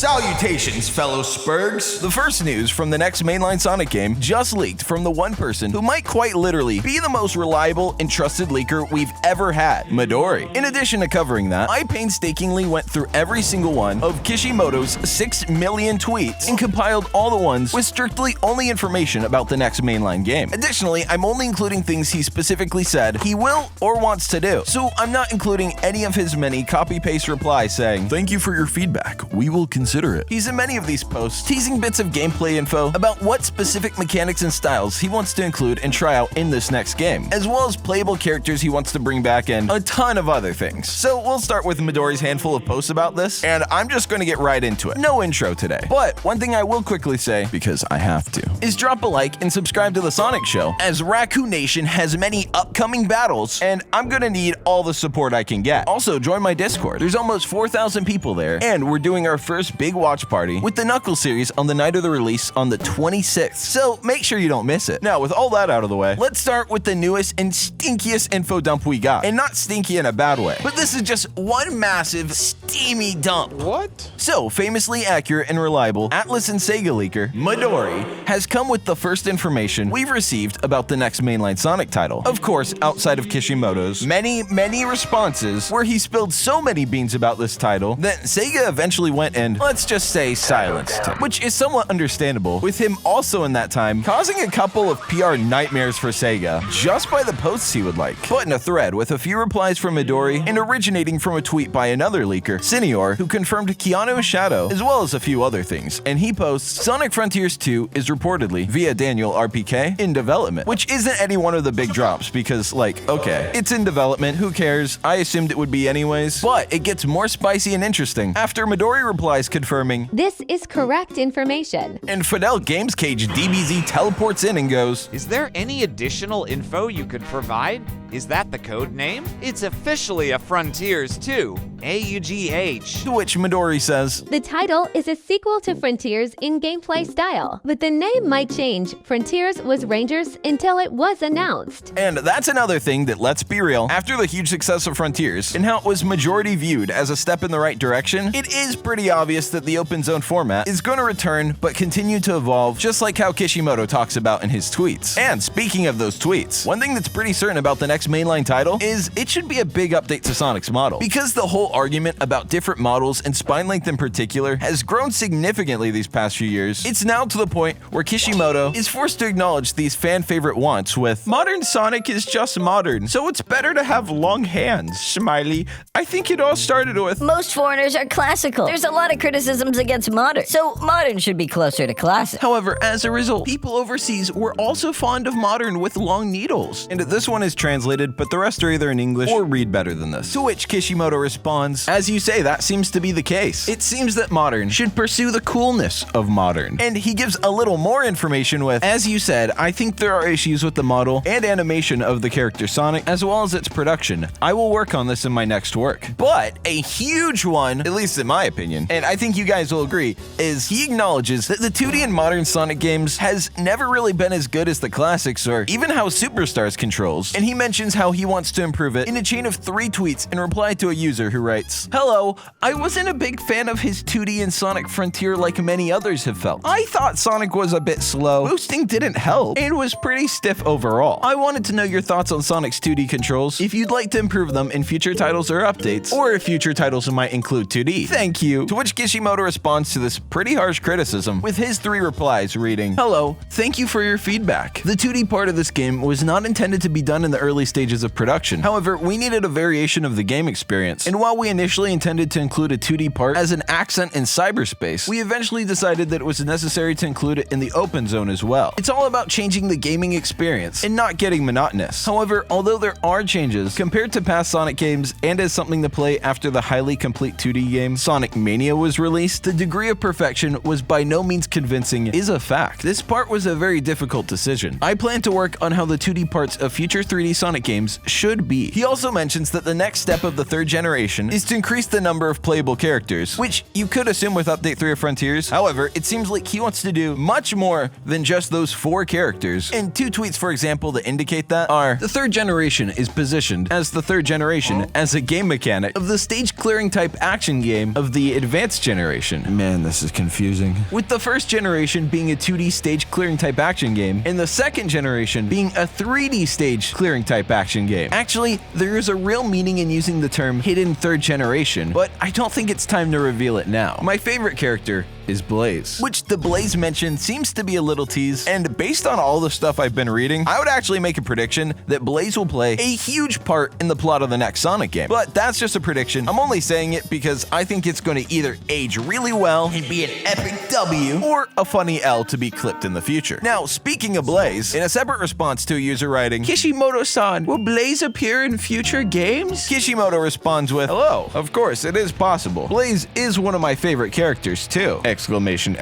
Salutations, fellow Spurgs! The first news from the next mainline Sonic game just leaked from the one person who might quite literally be the most reliable and trusted leaker we've ever had, Midori. In addition to covering that, I painstakingly went through every single one of Kishimoto's 6 million tweets and compiled all the ones with strictly only information about the next mainline game. Additionally, I'm only including things he specifically said he will or wants to do, so I'm not including any of his many copy-paste replies saying, "Thank you for your feedback, we will consider it." He's in many of these posts teasing bits of gameplay info about what specific mechanics and styles he wants to include and try out in this next game, as well as playable characters he wants to bring back and a ton of other things. So we'll start with Midori's handful of posts about this, and I'm just going to get right into it. No intro today. But one thing I will quickly say, because I have to, is drop a like and subscribe to the Sonic Show, as Raccoon Nation has many upcoming battles, and I'm going to need all the support I can get. Also, join my Discord. There's almost 4,000 people there, and we're doing our first big watch party with the Knuckles series on the night of the release on the 26th, so make sure you don't miss it. Now, with all that out of the way, let's start with the newest and stinkiest info dump we got. And not stinky in a bad way, but this is just one massive, steamy dump. What? So, famously accurate and reliable Atlas and Sega leaker, Midori, has come with the first information we've received about the next mainline Sonic title. Of course, outside of Kishimoto's many responses where he spilled so many beans about this title that Sega eventually went and, let's just say, silenced him, which is somewhat understandable, with him also in that time causing a couple of PR nightmares for Sega just by the posts he would like. But in a thread with a few replies from Midori and originating from a tweet by another leaker, Senior, who confirmed Keanu's shadow, as well as a few other things, and he posts, Sonic Frontiers 2 is reportedly, via Daniel RPK, in development, which isn't any one of the big drops because, like, okay, it's in development, who cares? I assumed it would be anyways, but it gets more spicy and interesting after Midori replies confirming, "This is correct information." And Fidel Games Cage DBZ teleports in and goes, Is there any additional info you could provide? Is that the code name? It's officially a Frontiers 2, AUGH. to which Midori says, The title is a sequel to Frontiers in gameplay style, but the name might change. Frontiers was Rangers until it was announced. and that's another thing that, let's be real, after the huge success of Frontiers and how it was majority viewed as a step in the right direction, it is pretty obvious that the open zone format is going to return but continue to evolve, just like how Kishimoto talks about in his tweets. And speaking of those tweets, one thing that's pretty certain about the next mainline title is it should be a big update to Sonic's model, because the whole argument about different models and spine length in particular has grown significantly these past few years. It's now to the point where Kishimoto is forced to acknowledge these fan favorite wants with, "Modern Sonic is just modern, so it's better to have long hands, smiley. I think it all started with..." Most foreigners are classical. There's a lot of criticisms against modern, so modern should be closer to classic. However, as a result, people overseas were also fond of modern with long needles. And this one is translated, but the rest are either in English or read better than this. To which Kishimoto responds, "As you say, that seems to be the case. It seems that modern should pursue the coolness of modern." And he gives a little more information with, "As you said, I think there are issues with the model and animation of the character Sonic, as well as its production. I will work on this in my next work." But a huge one, at least in my opinion, and I think you guys will agree, is he acknowledges that the 2D and modern Sonic games has never really been as good as the classics or even how Superstars controls, and he mentions how he wants to improve it in a chain of 3 tweets in reply to a user who writes, "Hello, I wasn't a big fan of his 2D and Sonic Frontier like many others have felt. I thought Sonic was a bit slow, boosting didn't help, and was pretty stiff overall. I wanted to know your thoughts on Sonic's 2D controls, if you'd like to improve them in future titles or updates, or if future titles might include 2D. Thank you." To which Kishimoto responds to this pretty harsh criticism with his 3 replies reading, "Hello, thank you for your feedback. The 2D part of this game was not intended to be done in the early stages of production. However, we needed a variation of the game experience, and while we initially intended to include a 2D part as an accent in cyberspace, we eventually decided that it was necessary to include it in the open zone as well. It's all about changing the gaming experience and not getting monotonous. However, although there are changes compared to past Sonic games and as something to play after the highly complete 2D game Sonic Mania was released, the degree of perfection was by no means convincing is a fact. This part was a very difficult decision. I plan to work on how the 2D parts of future 3D Sonic games should be." He also mentions that the next step of the 3rd generation generation is to increase the number of playable characters, which you could assume with Update 3 of Frontiers. However, it seems like he wants to do much more than just those 4 characters. And 2 tweets, for example, that indicate that are: the 3rd generation is positioned as the 3rd generation as a game mechanic of the stage clearing type action game of the advanced generation. Man, this is confusing. With the 1st generation being a 2D stage clearing type action game, and the 2nd generation being a 3D stage clearing type action game. Actually, there is a real meaning in using the term hidden 3rd generation, but I don't think it's time to reveal it now. My favorite character is Blaze, which the Blaze mention seems to be a little tease, and based on all the stuff I've been reading, I would actually make a prediction that Blaze will play a huge part in the plot of the next Sonic game. But that's just a prediction. I'm only saying it because I think it's going to either age really well and be an epic W, or a funny L to be clipped in the future. Now, speaking of Blaze, in a separate response to a user writing, "Kishimoto-san, will Blaze appear in future games?" Kishimoto responds with, "Hello, of course, it is possible. Blaze is one of my favorite characters too!" Exclamation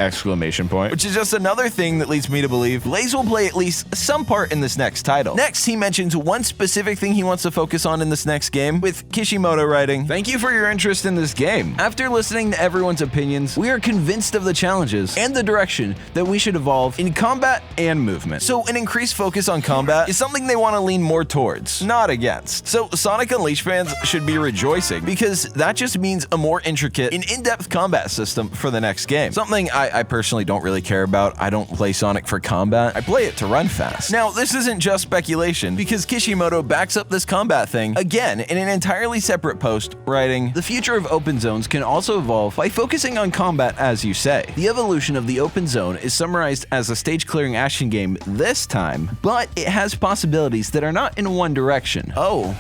point. Which is just another thing that leads me to believe Blaze will play at least some part in this next title. Next, he mentions one specific thing he wants to focus on in this next game, with Kishimoto writing, "Thank you for your interest in this game. After listening to everyone's opinions, we are convinced of the challenges and the direction that we should evolve in combat and movement. So an increased focus on combat is something they want to lean more towards, not against. So Sonic Unleashed fans should be rejoicing, because that just means a more intricate and in-depth combat system for the next game. Something I personally don't really care about. I don't play Sonic for combat. I play it to run fast." Now, this isn't just speculation, because Kishimoto backs up this combat thing again in an entirely separate post, writing, "The future of open zones can also evolve by focusing on combat, as you say. The evolution of the open zone is summarized as a stage clearing action game this time, but it has possibilities that are not in one direction. Oh,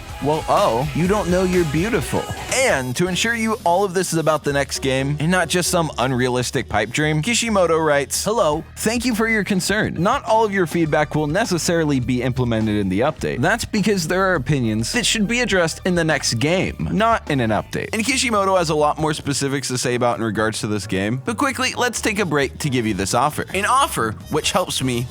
you don't know you're beautiful." And to ensure you all of this is about the next game and not just some unrealistic pipe dream, Kishimoto writes, "Hello, thank you for your concern. Not all of your feedback will necessarily be implemented in the update. That's because there are opinions that should be addressed in the next game, not in an update." And Kishimoto has a lot more specifics to say about in regards to this game, but quickly, let's take a break to give you this offer. An offer which helps me,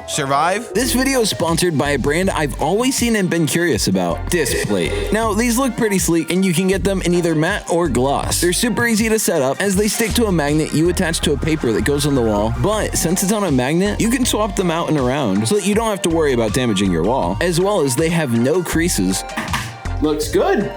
survive. This video is sponsored by a brand I've always seen and been curious about, Displate. Now, these look pretty sleek, and you can get them in either matte or gloss. They're super easy to set up, as they stick to a magnet you attach to a paper that goes on the wall, but since it's on a magnet, you can swap them out and around so that you don't have to worry about damaging your wall, as well as they have no creases. Looks good.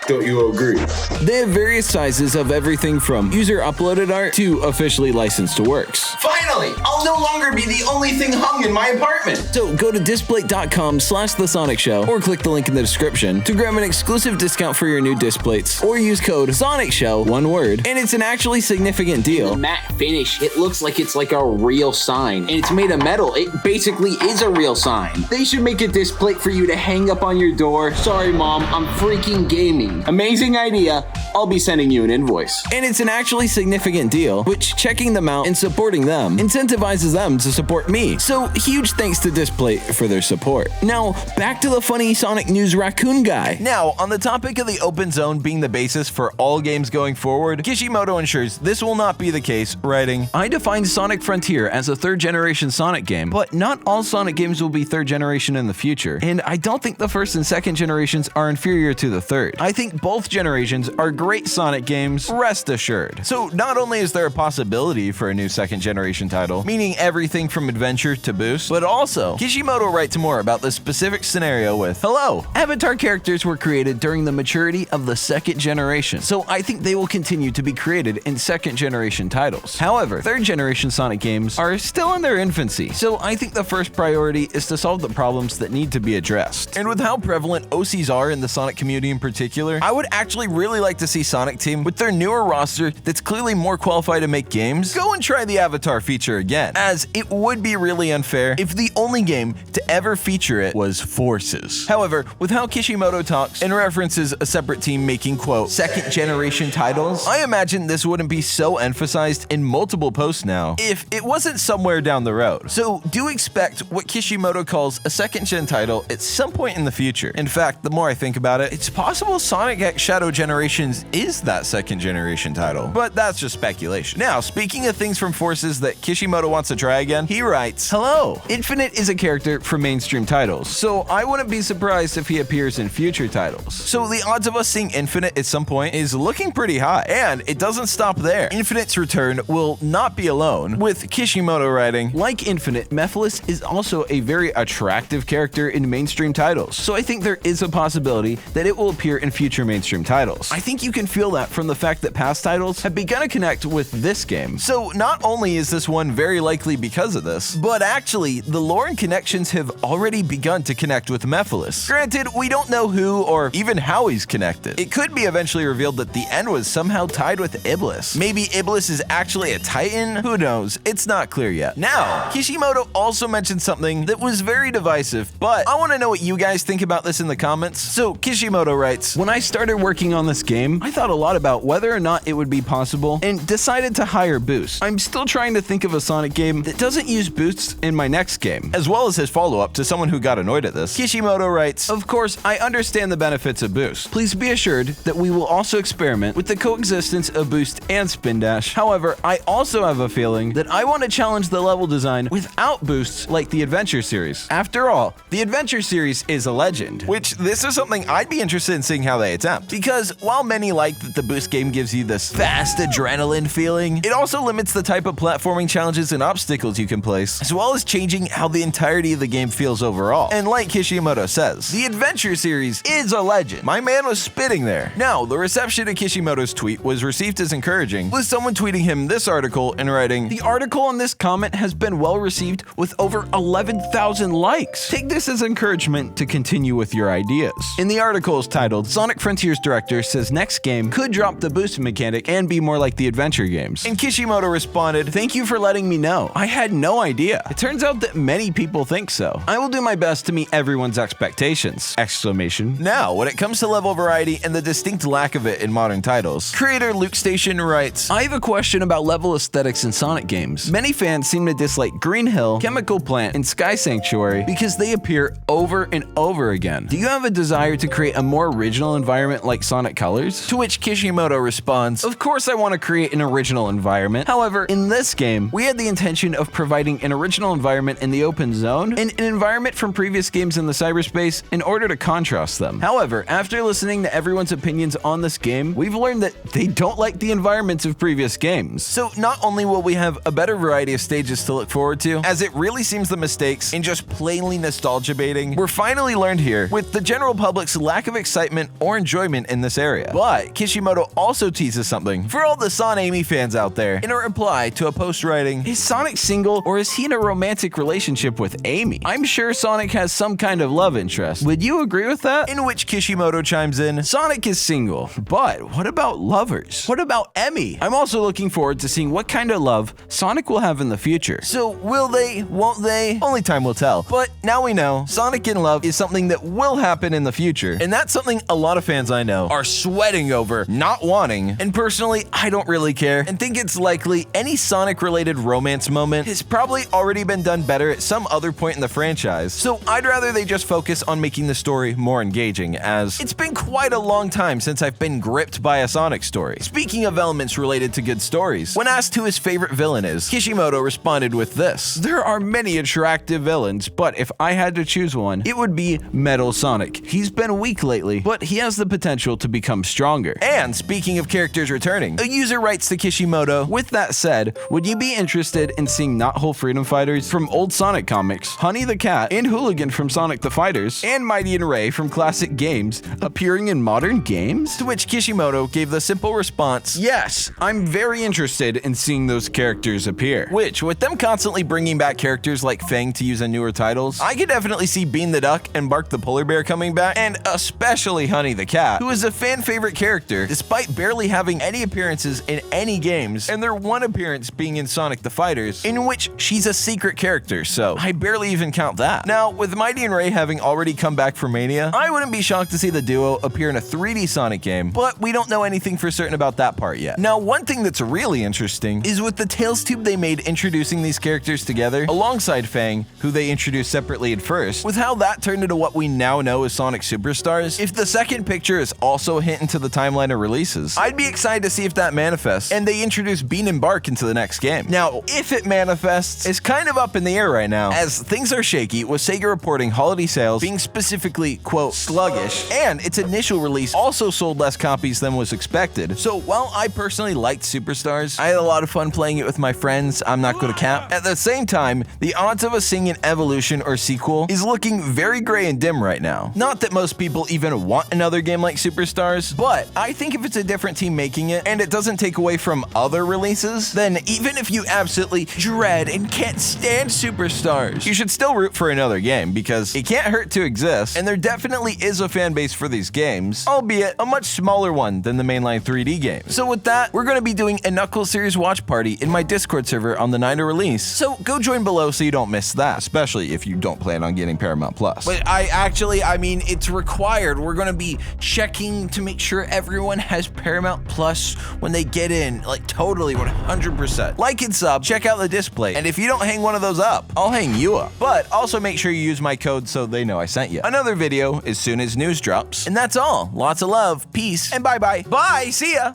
Don't you agree? They have various sizes of everything from user-uploaded art to officially licensed works. Finally, I'll no longer be the only thing hung in my apartment! So go to displate.com/thesonicshow or click the link in the description to grab an exclusive discount for your new Displates, or use code SONICSHOW, one word, and it's an actually significant deal. The matte finish, it looks like it's like a real sign, and it's made of metal. It basically is a real sign. They should make a displate for you to hang up on your door. Sorry, Mom, I'm freaking gaming. Amazing idea. I'll be sending you an invoice. And it's an actually significant deal, which checking them out and supporting them incentivizes them to support me. So huge thanks to Displate for their support. Now, back to the funny Sonic News raccoon guy. Now, on the topic of the open zone being the basis for all games going forward, Kishimoto ensures this will not be the case, writing, "I defined Sonic Frontier as a 3rd generation Sonic game, but not all Sonic games will be 3rd generation in the future, and I don't think the 1st and 2nd generations are inferior to the 3rd. I think both generations are great Sonic games, rest assured." So not only is there a possibility for a new 2nd generation title, meaning everything from adventure to boost, but also Kishimoto writes more about this specific scenario with, "Hello, Avatar characters were created during the maturity of the 2nd generation, so I think they will continue to be created in 2nd generation titles. However, 3rd generation Sonic games are still in their infancy, so I think the first priority is to solve the problems that need to be addressed. And with how prevalent OCs are in the Sonic community in particular, I would actually really like to see Sonic Team, with their newer roster that's clearly more qualified to make games, go and try the Avatar feature again, as it would be really unfair if the only game to ever feature it was Forces." However, with how Kishimoto talks and references a separate team making, quote, 2nd generation titles, I imagine this wouldn't be so emphasized in multiple posts now if it wasn't somewhere down the road. So do expect what Kishimoto calls a 2nd gen title at some point in the future. In fact, the more I think about it, it's possible Sonic Sonic X Shadow Generations is that second generation title, but that's just speculation. Now, speaking of things from Forces that Kishimoto wants to try again, he writes, "Hello, Infinite is a character from mainstream titles, so I wouldn't be surprised if he appears in future titles. So the odds of us seeing Infinite at some point is looking pretty high, and it doesn't stop there. Infinite's return will not be alone, with Kishimoto writing, like Infinite, Mephilis is also a very attractive character in mainstream titles, so I think there is a possibility that it will appear in future mainstream titles. I think you can feel that from the fact that past titles have begun to connect with this game. So not only is this one very likely because of this, but actually the lore and connections have already begun to connect with Mephilis. Granted, we don't know who or even how he's connected. It could be eventually revealed that the end was somehow tied with Iblis. Maybe Iblis is actually a Titan? Who knows? It's not clear yet. Now, Kishimoto also mentioned something that was very divisive, but I want to know what you guys think about this in the comments. So Kishimoto writes, "When I started working on this game, I thought a lot about whether or not it would be possible and decided to hire boosts. I'm still trying to think of a Sonic game that doesn't use boosts in my next game," as well as his follow-up to someone who got annoyed at this. Kishimoto writes, "Of course, I understand the benefits of boost. Please be assured that we will also experiment with the coexistence of boost and spin dash. However, I also have a feeling that I want to challenge the level design without boosts like the Adventure series. After all, the Adventure series is a legend," which this is something I'd be interested in seeing how they attempt. Because while many like that the boost game gives you this fast adrenaline feeling, it also limits the type of platforming challenges and obstacles you can place, as well as changing how the entirety of the game feels overall. And like Kishimoto says, the Adventure series is a legend. My man was spitting there. Now, the reception to Kishimoto's tweet was received as encouraging, with someone tweeting him this article and writing, "The article on this comment has been well received with over 11,000 likes. Take this as encouragement to continue with your ideas." In the article is titled, "Sonic Frontiers director says next game could drop the boost mechanic and be more like the adventure games." And Kishimoto responded, "Thank you for letting me know. I had no idea. It turns out that many people think so. I will do my best to meet everyone's expectations!" Exclamation. Now, when it comes to level variety and the distinct lack of it in modern titles, creator Luke Station writes, "I have a question about level aesthetics in Sonic games. Many fans seem to dislike Green Hill, Chemical Plant, and Sky Sanctuary because they appear over and over again. Do you have a desire to create a more original environment like Sonic Colors?" To which Kishimoto responds, "Of course I want to create an original environment. However, in this game, we had the intention of providing an original environment in the open zone and an environment from previous games in the cyberspace in order to contrast them. However, after listening to everyone's opinions on this game, we've learned that they don't like the environments of previous games. So not only will we have a better variety of stages to look forward to, as it really seems the mistakes and just plainly nostalgia baiting were finally learned here, with the general public's lack of excitement or enjoyment in this area." But Kishimoto also teases something for all the Sonamy fans out there in a reply to a post writing, "Is Sonic single or is he in a romantic relationship with Amy? I'm sure Sonic has some kind of love interest. Would you agree with that?" In which Kishimoto chimes in, "Sonic is single, but what about lovers? What about Emmy? I'm also looking forward to seeing what kind of love Sonic will have in the future. So will they, won't they? Only time will tell. But now we know Sonic in love is something that will happen in the future, and that's something a lot of fans I know are sweating over, not wanting. And personally, I don't really care and think it's likely any Sonic-related romance moment has probably already been done better at some other point in the franchise. So I'd rather they just focus on making the story more engaging, as it's been quite a long time since I've been gripped by a Sonic story." Speaking of elements related to good stories, when asked who his favorite villain is, Kishimoto responded with this, "There are many attractive villains, but if I had to choose one, it would be Metal Sonic. He's been weak lately, but he has the potential to become stronger." And speaking of characters returning, a user writes to Kishimoto, "With that said, would you be interested in seeing Knothole Freedom Fighters from old Sonic comics, Honey the Cat and Hooligan from Sonic the Fighters, and Mighty and Ray from classic games appearing in modern games?" To which Kishimoto gave the simple response, "Yes, I'm very interested in seeing those characters appear." Which, with them constantly bringing back characters like Fang to use in newer titles, I could definitely see Bean the Duck and Bark the Polar Bear coming back, and especially Honey the Cat, who is a fan favorite character despite barely having any appearances in any games, and their one appearance being in Sonic the Fighters, in which she's a secret character, so I barely even count that. Now, with Mighty and Ray having already come back for Mania, I wouldn't be shocked to see the duo appear in a 3D Sonic game, but we don't know anything for certain about that part yet. Now, one thing that's really interesting is with the Tales tube they made introducing these characters together, alongside Fang, who they introduced separately at first, with how that turned into what we now know as Sonic Superstars. If the second picture is also a hint into the timeline of releases. I'd be excited to see if that manifests, and they introduce Bean and Bark into the next game. Now, if it manifests, it's kind of up in the air right now, as things are shaky, with Sega reporting holiday sales being specifically, quote, sluggish, and its initial release also sold less copies than was expected. So while I personally liked Superstars, I had a lot of fun playing it with my friends, I'm not gonna cap. At the same time, the odds of us seeing an evolution or sequel is looking very gray and dim right now. Not that most people even want another game like Superstars, but I think if it's a different team making it and it doesn't take away from other releases, then even if you absolutely dread and can't stand Superstars, you should still root for another game because it can't hurt to exist, and there definitely is a fan base for these games, albeit a much smaller one than the mainline 3D games. So with that, we're going to be doing a Knuckles series watch party in my Discord server on the night of release, so go join below so you don't miss that, especially if you don't plan on getting Paramount Plus. But I mean, it's required. We're going to be checking to make sure everyone has Paramount Plus when they get in, like totally 100%. Like and sub, check out the display, and if you don't hang one of those up, I'll hang you up. But also make sure you use my code so they know I sent you. Another video as soon as news drops. And that's all. Lots of love, peace, and bye-bye. Bye, see ya!